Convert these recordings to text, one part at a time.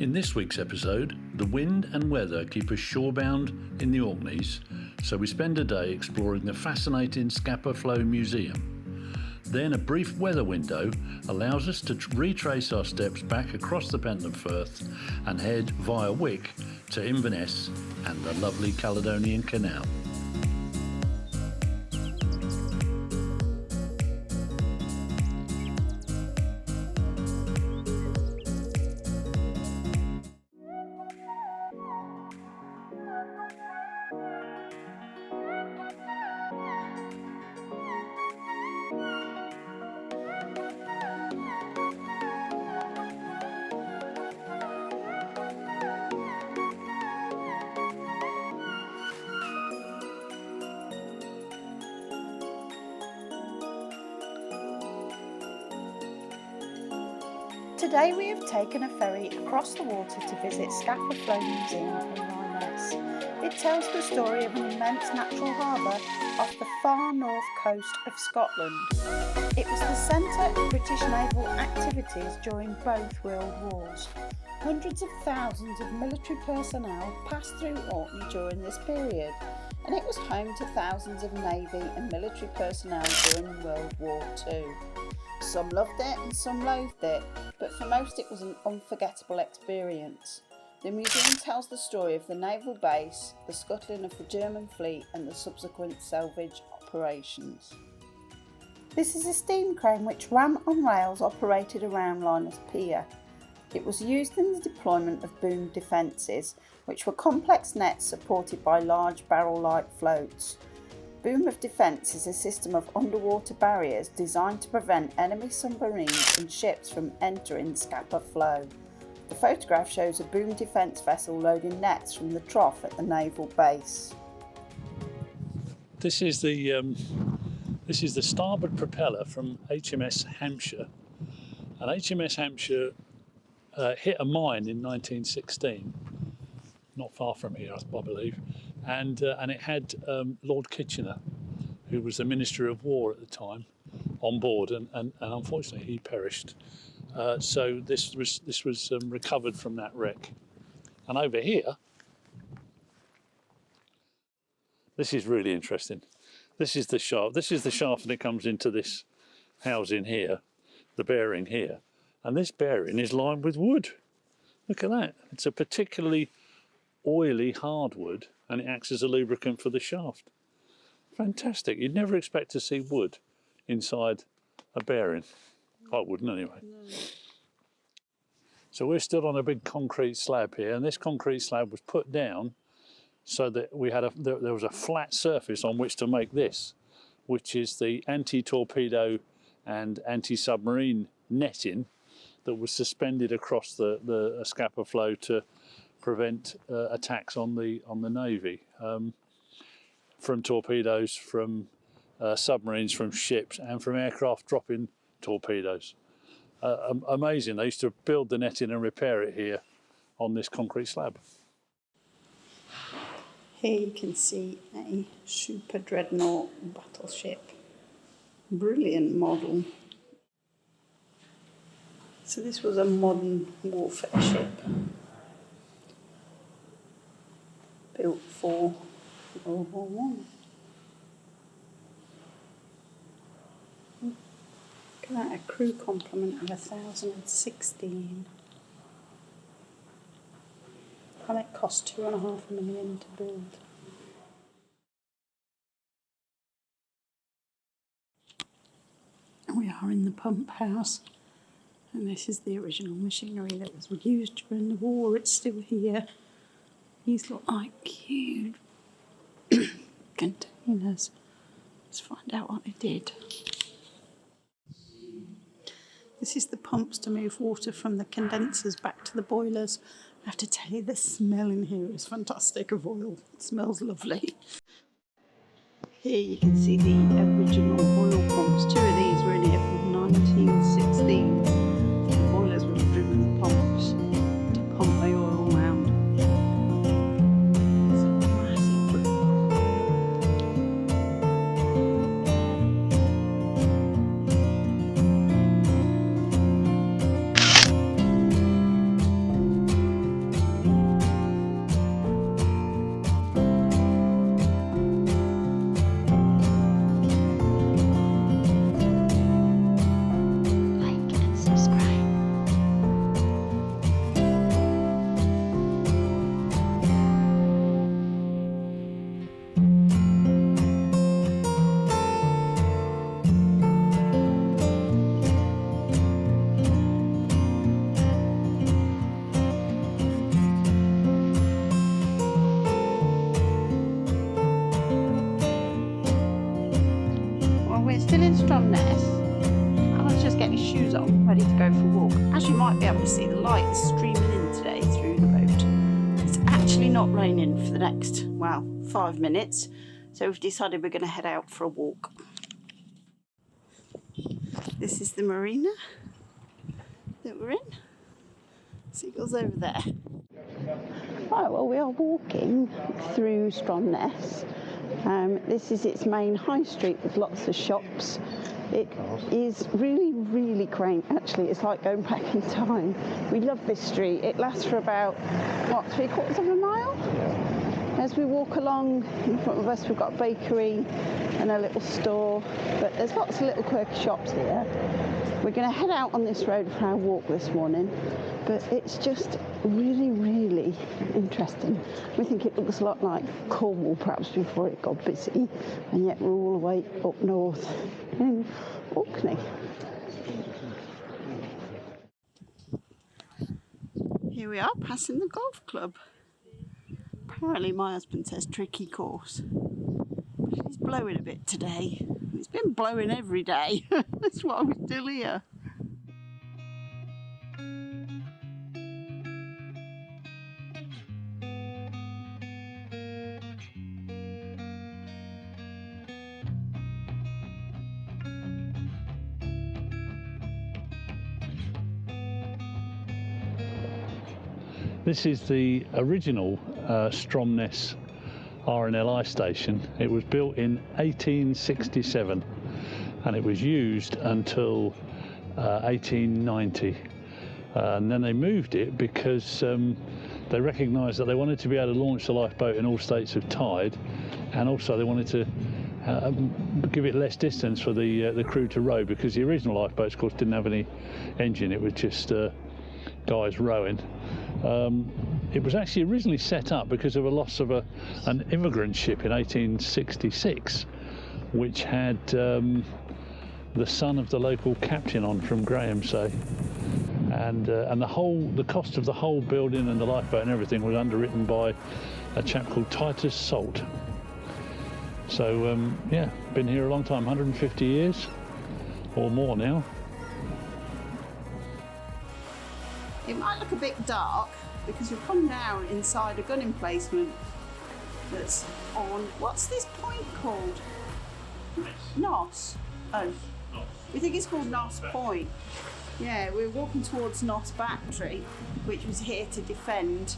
In this week's episode, the wind and weather keep us shorebound in the Orkneys, so we spend a day exploring the fascinating Scapa Flow Museum. Then a brief weather window allows us to retrace our steps back across the Pentland Firth and head via Wick to Inverness and the lovely Caledonian Canal. Today we have taken a ferry across the water to visit Scapa Flow Museum in Lyness. It tells the story of an immense natural harbour off the far north coast of Scotland. It was the centre of British naval activities during both World Wars. Hundreds of thousands of military personnel passed through Orkney during this period, and it was home to thousands of navy and military personnel during World War II. Some loved it and some loathed it, but for most it was an unforgettable experience. The museum tells the story of the naval base, the scuttling of the German fleet and the subsequent salvage operations. This is a steam crane which ran on rails operated around Lyness Pier. It was used in the deployment of boom defences, which were complex nets supported by large barrel-like floats. Boom of defence is a system of underwater barriers designed to prevent enemy submarines and ships from entering Scapa Flow. The photograph shows a boom defence vessel loading nets from the trough at the naval base. This is the starboard propeller from HMS Hampshire, and HMS Hampshire hit a mine in 1916, not far from here, I believe. And it had Lord Kitchener, who was the Minister of War at the time, on board, and unfortunately he perished. So this was recovered from that wreck. And over here, this is really interesting. This is the shaft. This is the shaft that comes into this housing here, the bearing here, and this bearing is lined with wood. Look at that. It's a particularly oily hardwood, and it acts as a lubricant for the shaft. Fantastic. You'd never expect to see wood inside a bearing. I wouldn't anyway. No. So we're stood on a big concrete slab here, and this concrete slab was put down so that there was a flat surface on which to make this, which is the anti-torpedo and anti-submarine netting that was suspended across the Scapa Flow to prevent attacks on the navy from torpedoes, from submarines, from ships, and from aircraft dropping torpedoes. Amazing. They used to build the netting and repair it here on this concrete slab. Here you can see a super dreadnought battleship. Brilliant model. So this was a modern warfare ship, built for World War One. Look at that, a crew complement of 1,016. And it cost £2.5 million to build. We are in the pump house, and this is the original machinery that was used during the war. It's still here. These look like huge containers. Let's find out what they did. This is the pumps to move water from the condensers back to the boilers. I have to tell you, the smell in here is fantastic of oil. It smells lovely. Here you can see the original oil pumps. Two of these were in here from 1916. The boilers would have driven the pumps to pump the oil around. It's a massive. see the light streaming in today through the boat. It's actually not raining for the next, well, 5 minutes. So we've decided we're going to head out for a walk. This is the marina that we're in. Seagulls over there. Right, well, we are walking through Stromness. This is its main high street with lots of shops. It is really, really quaint, actually. It's like going back in time. We love this street. It lasts for about, what, 3/4 of a mile? As we walk along, in front of us we've got a bakery and a little store, but there's lots of little quirky shops here. We're going to head out on this road for our walk this morning, but it's just really, really interesting. We think it looks a lot like Cornwall perhaps before it got busy, and yet we're all the way up north in Orkney. Here we are, passing the golf club. Apparently my husband says tricky course. It's blowing a bit today. It's been blowing every day. That's why we're still here. This is the original Stromness RNLI station. It was built in 1867 and it was used until 1890. And then they moved it because they recognised that they wanted to be able to launch the lifeboat in all states of tide, and also they wanted to give it less distance for the crew to row, because the original lifeboats, of course, didn't have any engine. It was just guys rowing. It was actually originally set up because of a loss of an immigrant ship in 1866, which had the son of the local captain on from Grahamsay, and the cost of the whole building and the lifeboat and everything was underwritten by a chap called Titus Salt. So yeah, been here a long time, 150 years or more now. It might look a bit dark because we've come down inside a gun emplacement that's on, what's this point called? Nos. Oh, we think it's called Nos Point. Yeah, we're walking towards Nos Battery, which was here to defend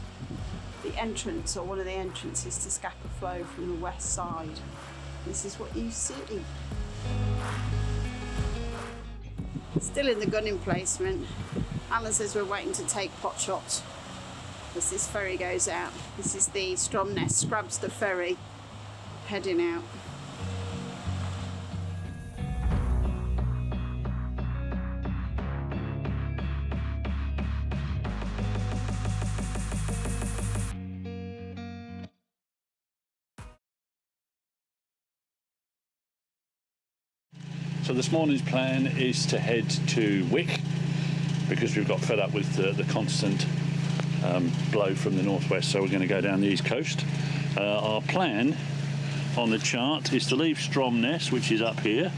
the entrance, or one of the entrances to Scapa Flow from the west side. This is what you see. Still in the gun emplacement. Alan says we're waiting to take pot shots as this ferry goes out. This is the Stromness Scrabster ferry heading out. So this morning's plan is to head to Wick, because we've got fed up with the constant blow from the northwest, so we're going to go down the east coast. Our plan on the chart is to leave Stromness, which is up here,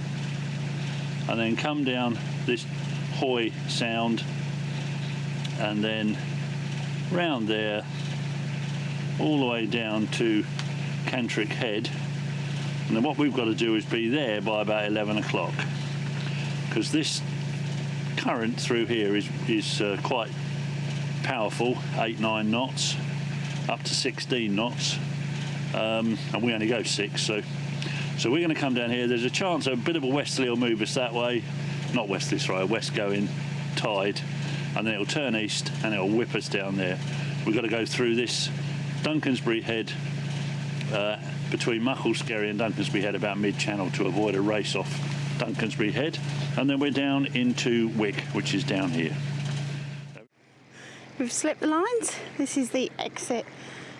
and then come down this Hoy Sound, and then round there all the way down to Cantrick Head. And then what we've got to do is be there by about 11 o'clock, because this current through here is quite powerful, 8-9 knots up to 16 knots, and we only go 6, so we're going to come down here. There's a chance a bit of a westerly will move us that way, not westerly, sorry, a west going tide, and then it'll turn east and it'll whip us down there. We've got to go through this Duncansbury Head, between Muckleskerry and Duncansbury Head, about mid-channel, to avoid a race off Duncansbury Head, and then we're down into Wick, which is down here. We've slipped the lines. This is the exit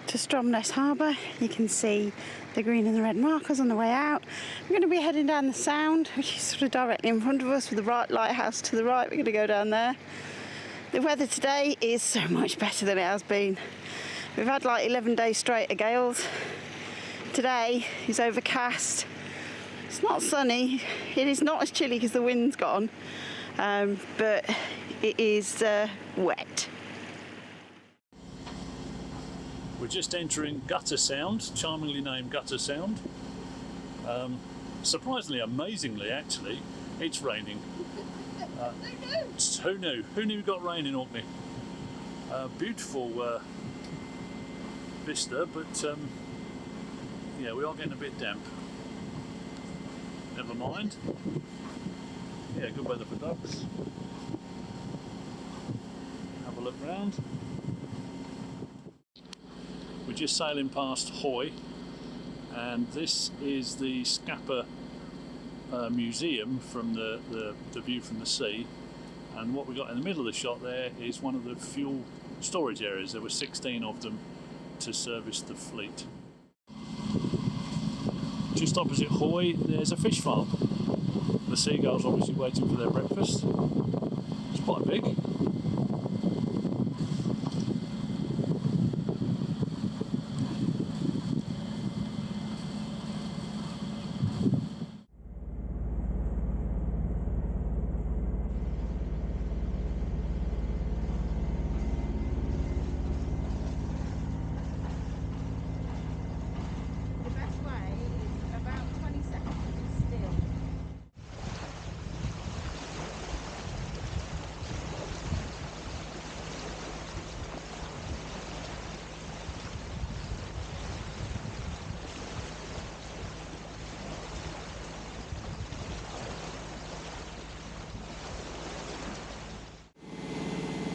to Stromness Harbour. You can see the green and the red markers on the way out. We're going to be heading down the Sound, which is sort of directly in front of us, with the right lighthouse to the right. We're going to go down there. The weather today is so much better than it has been. We've had like 11 days straight of gales. Today is overcast. It's not sunny. It is not as chilly because the wind's gone. but it is wet. We're just entering Gutter Sound, charmingly named Gutter Sound. Surprisingly, amazingly actually, it's raining. Who knew? Who knew we got rain in Orkney? Beautiful vista, but yeah, we are getting a bit damp. Never mind. Yeah, good weather for ducks. Have a look round. We're just sailing past Hoy, and this is the Scapa museum from the view from the sea. And what we got in the middle of the shot there is one of the fuel storage areas. There were 16 of them to service the fleet. Just opposite Hoy, there's a fish farm. The seagulls obviously waiting for their breakfast. It's quite big.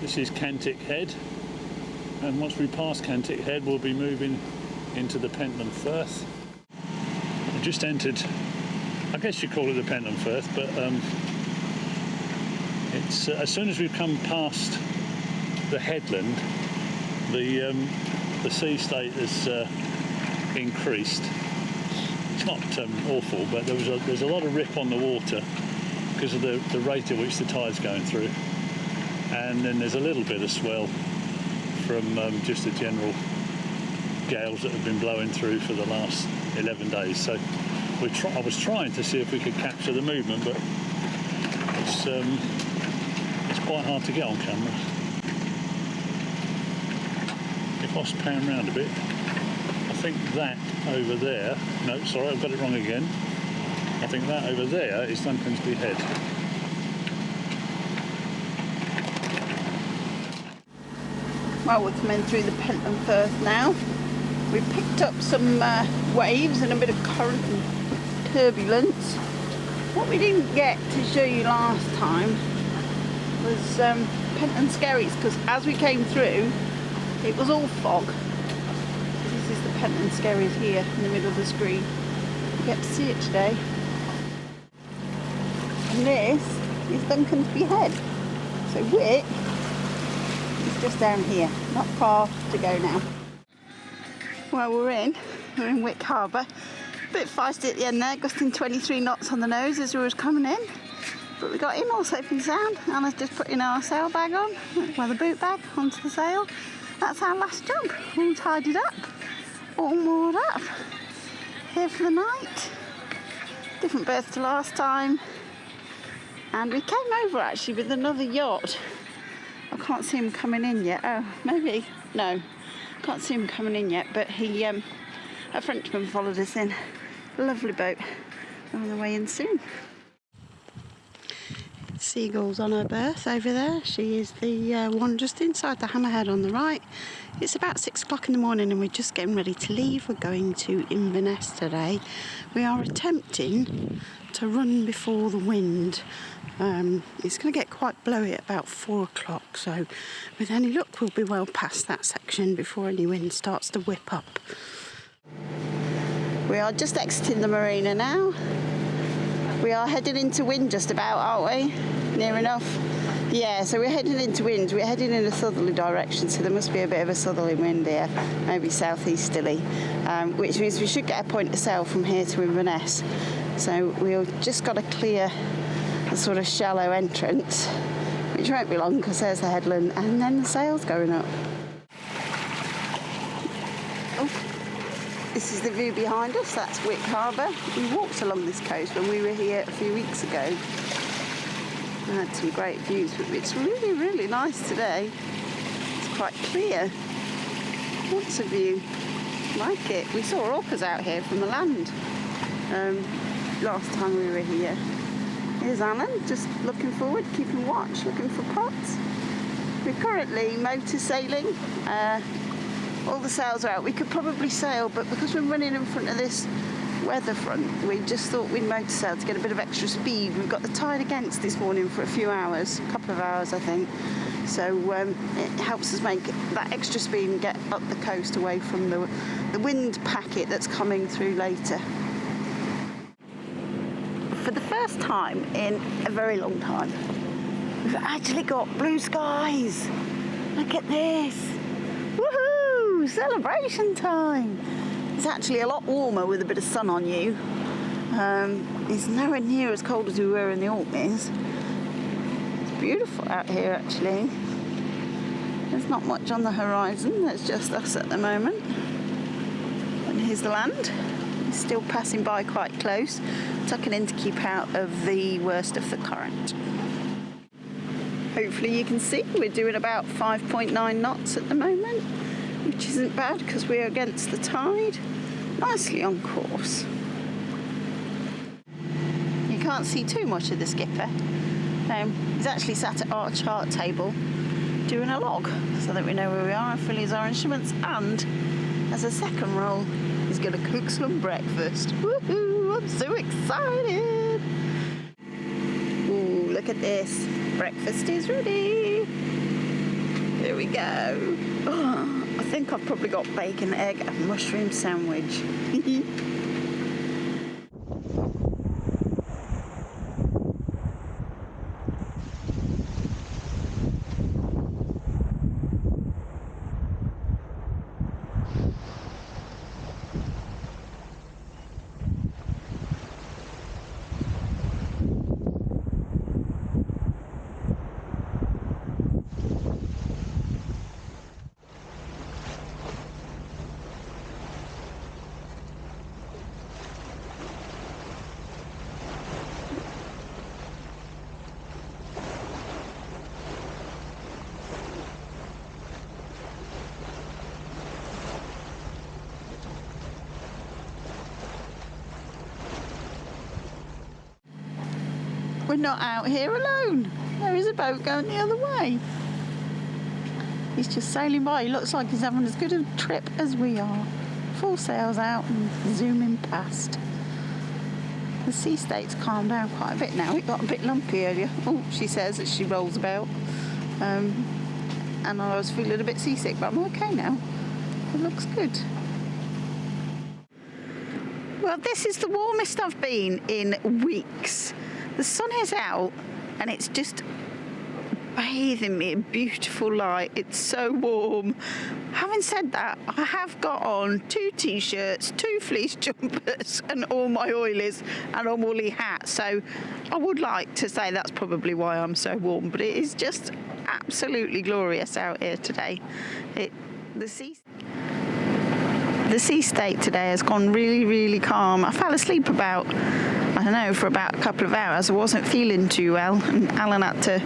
This is Cantic Head, and once we pass Cantic Head we'll be moving into the Pentland Firth. We just entered, I guess you call it the Pentland Firth, but it's as soon as we've come past the headland, the sea state has increased. It's not awful, but there's a lot of rip on the water because of the rate at which the tide's going through. And then there's a little bit of swell from just the general gales that have been blowing through for the last 11 days. So I was trying to see if we could capture the movement, but it's quite hard to get on camera. If I pan round a bit, I think that over there, no, sorry, I've got it wrong again. I think that over there is Duncansby Head. Well, we're coming through the Pentland Firth now. We picked up some waves and a bit of current and turbulence. What we didn't get to show you last time was Pentland Skerries, because as we came through, it was all fog. This is the Pentland Skerries here in the middle of the screen. You get to see it today. And this is Duncansby Head. So Wick is just down here, not far to go now. Well, we're in Wick Harbour. A bit feisty at the end there, gusting 23 knots on the nose as we was coming in. But we got in all safe and sound. Anna's just putting our sail bag on, well, the boot bag onto the sail. That's our last jump, all tidied up, all moored up. Here for the night. Different berth to last time. And we came over actually with another yacht. I can't see him coming in yet. Oh, maybe, no. Can't see him coming in yet, but he, a Frenchman followed us in. Lovely boat. We're on the way in soon. Seagulls on her berth over there. She is the one just inside the hammerhead on the right. It's about 6 o'clock in the morning and we're just getting ready to leave. We're going to Inverness today. We are attempting to run before the wind. It's going to get quite blowy at about 4 o'clock, so with any luck we'll be well past that section before any wind starts to whip up. We are just exiting the marina now. We are heading into wind just about, aren't we? Near enough. Yeah, so we're heading into wind. We're heading in a southerly direction, so there must be a bit of a southerly wind here, maybe southeasterly, which means we should get a point of sail from here to Inverness. So we've just got to clear a sort of shallow entrance, which won't be long because there's the headland, and then the sail's going up. Oh, this is the view behind us. That's Wick Harbour. We walked along this coast when we were here a few weeks ago. I had some great views, but it's really, really nice today. It's quite clear. Lots of view. Like it. We saw orcas out here from the land last time we were here. Here's Alan, just looking forward, keeping watch, looking for pots. We're currently motor sailing. All the sails are out. We could probably sail, but because we're running in front of this weather front, we just thought we'd motor sail to get a bit of extra speed. We've got the tide against this morning for a few hours, a couple of hours I think. So it helps us make that extra speed and get up the coast away from the wind packet that's coming through later. For the first time in a very long time, we've actually got blue skies. Look at this. Woohoo! Celebration time. It's actually a lot warmer with a bit of sun on you. It's nowhere near as cold as we were in the Orkneys. It's beautiful out here actually. There's not much on the horizon, there's just us at the moment. And here's the land. It's still passing by quite close, tucking in to keep out of the worst of the current. Hopefully you can see we're doing about 5.9 knots at the moment, which isn't bad because we're against the tide. Nicely on course. You can't see too much of the skipper. He's actually sat at our chart table doing a log so that we know where we are and fill his our instruments, and as a second role he's going to cook some breakfast. Woohoo! I'm so excited! Ooh, look at this. Breakfast is ready. There we go. Oh, I think I've probably got bacon, egg and mushroom sandwich. We're not out here alone. There is a boat going the other way. He's just sailing by. He looks like he's having as good a trip as we are. Full sails out and zooming past. The sea state's calmed down quite a bit now. It got a bit lumpy earlier. Oh, she says as she rolls about. And I was feeling a bit seasick, but I'm okay now. It looks good. Well, this is the warmest I've been in weeks. The sun is out and it's just bathing me in beautiful light. It's so warm. Having said that, I have got on 2 t-shirts, 2 fleece jumpers and all my oilies and a woolly hat. So I would like to say that's probably why I'm so warm, but it is just absolutely glorious out here today. The sea state today has gone really, really calm. I fell asleep for about a couple of hours. I wasn't feeling too well, and Alan had to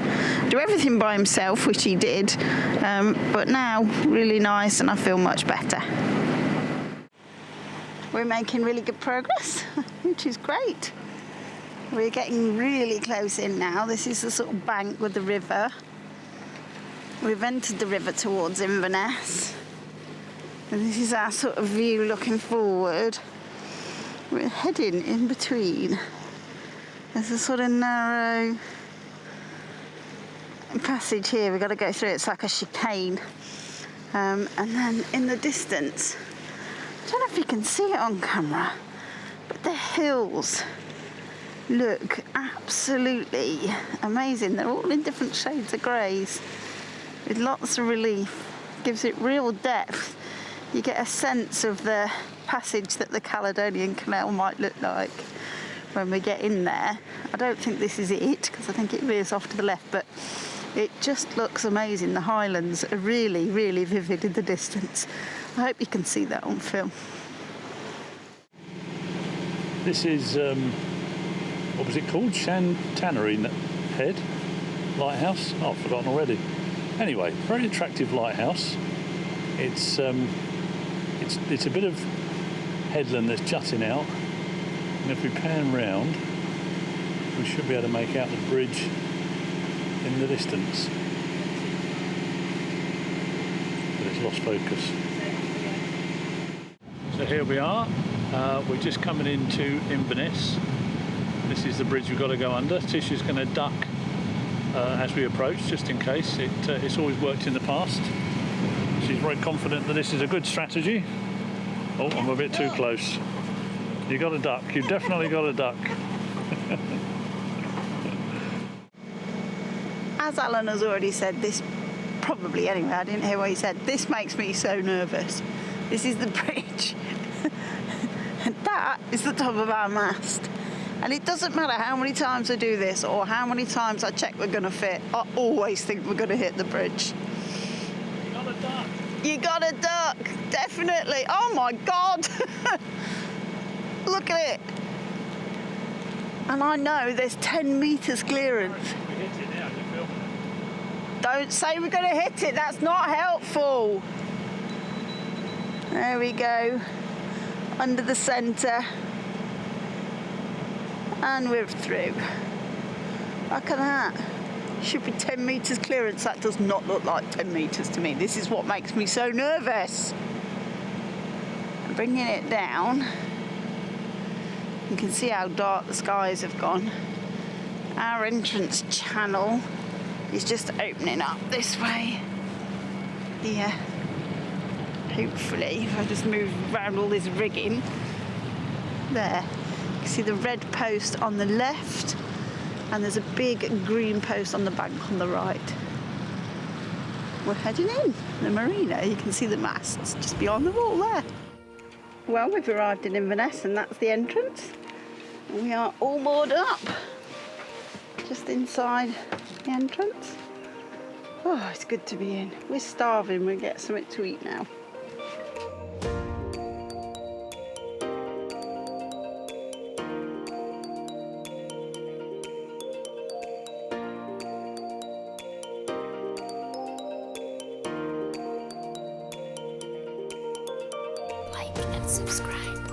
do everything by himself, which he did. But now, really nice, and I feel much better. We're making really good progress, which is great. We're getting really close in now. This is the sort of bank with the river. We've entered the river towards Inverness. And this is our sort of view looking forward. We're heading in between. There's a sort of narrow passage here. We've got to go through. It's like a chicane. And then in the distance, I don't know if you can see it on camera, but the hills look absolutely amazing. They're all in different shades of greys with lots of relief. Gives it real depth. You get a sense of the passage that the Caledonian Canal might look like when we get in there. I don't think this is it, because I think it veers off to the left, but it just looks amazing. The highlands are really, really vivid in the distance. I hope you can see that on film. This is, what was it called? Tannery Head? lighthouse? Oh, I've forgotten already. Anyway, very attractive lighthouse. It's a bit of headland that's jutting out, and if we pan round, we should be able to make out the bridge in the distance. But it's lost focus. So here we are. We're just coming into Inverness. This is the bridge we've got to go under. Tisha's going to duck as we approach, just in case. It's always worked in the past. She's very confident that this is a good strategy. Oh, I'm a bit too close. You got to duck. You've definitely got to duck. As Alan has already said, this probably anyway, I didn't hear what he said. This makes me so nervous. This is the bridge. And that is the top of our mast. And it doesn't matter how many times I do this or how many times I check we're going to fit, I always think we're going to hit the bridge. You got to duck. You got to duck, definitely. Oh my God. Look at it. And I know there's 10 metres clearance. We hit it now, you're filming it. Don't say we're going to hit it, that's not helpful. There we go, under the centre. And we're through. Look at that. Should be 10 metres clearance. That does not look like 10 metres to me. This is what makes me so nervous. Bringing it down, you can see how dark the skies have gone. Our entrance channel is just opening up this way. Here. Hopefully, if I just move around all this rigging. There. You can see the red post on the left, and there's a big green post on the bank on the right. We're heading in the marina. You can see the masts just beyond the wall there. Well, we've arrived in Inverness, and that's the entrance. And we are all moored up, just inside the entrance. Oh, it's good to be in. We're starving. We'll get something to eat now. Like and subscribe.